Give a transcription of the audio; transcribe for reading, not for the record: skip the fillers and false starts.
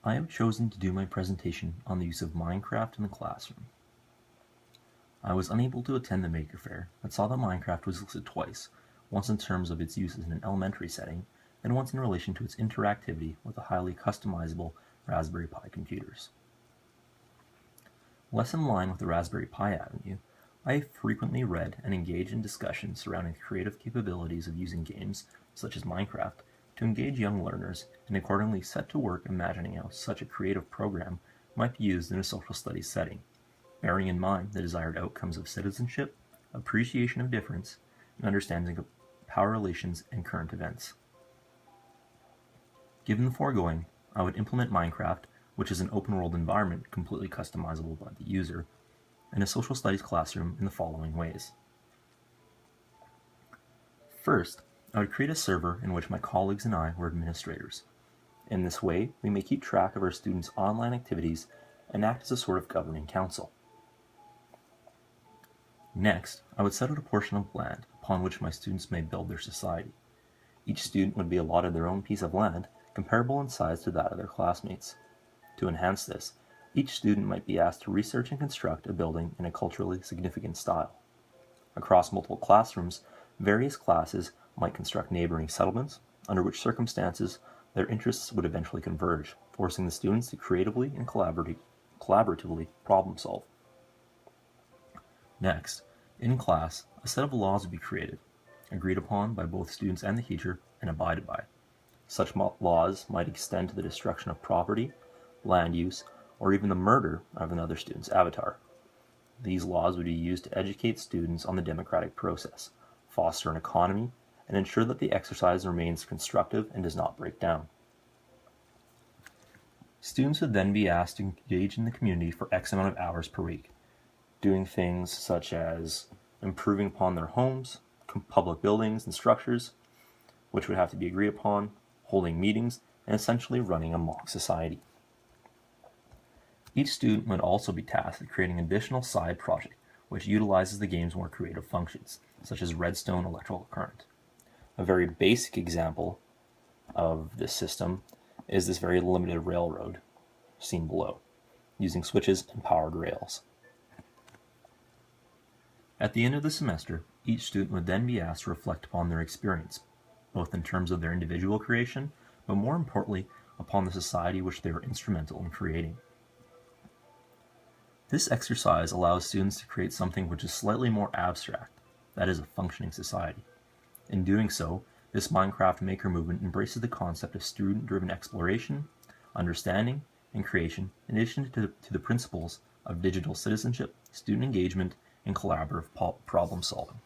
I have chosen to do my presentation on the use of Minecraft in the classroom. I was unable to attend the Maker Faire, but saw that Minecraft was listed twice, once in terms of its use in an elementary setting, and once in relation to its interactivity with the highly customizable Raspberry Pi computers. Less in line with the Raspberry Pi avenue, I have frequently read and engaged in discussions surrounding the creative capabilities of using games, such as Minecraft, to engage young learners, and accordingly set to work imagining how such a creative program might be used in a social studies setting, bearing in mind the desired outcomes of citizenship, appreciation of difference, and understanding of power relations and current events. Given the foregoing, I would implement Minecraft, which is an open-world environment completely customizable by the user, in a social studies classroom in the following ways. First, I would create a server in which my colleagues and I were administrators. In this way, we may keep track of our students' online activities and act as a sort of governing council. Next, I would set out a portion of land upon which my students may build their society. Each student would be allotted their own piece of land, comparable in size to that of their classmates. To enhance this, each student might be asked to research and construct a building in a culturally significant style. Across multiple classrooms, various classes might construct neighboring settlements, under which circumstances their interests would eventually converge, forcing the students to creatively and collaboratively problem solve. Next, in class, a set of laws would be created, agreed upon by both students and the teacher, and abided by. Such laws might extend to the destruction of property, land use, or even the murder of another student's avatar. These laws would be used to educate students on the democratic process, foster an economy, and ensure that the exercise remains constructive and does not break down. Students would then be asked to engage in the community for X amount of hours per week, doing things such as improving upon their homes, public buildings and structures, which would have to be agreed upon, holding meetings, and essentially running a mock society. Each student would also be tasked with creating an additional side project which utilizes the game's more creative functions, such as redstone electrical current. A very basic example of this system is this very limited railroad seen below, using switches and powered rails. At the end of the semester, each student would then be asked to reflect upon their experience, both in terms of their individual creation, but more importantly, upon the society which they were instrumental in creating. This exercise allows students to create something which is slightly more abstract, that is, a functioning society. In doing so, this Minecraft maker movement embraces the concept of student-driven exploration, understanding, and creation, in addition to the principles of digital citizenship, student engagement, and collaborative problem solving.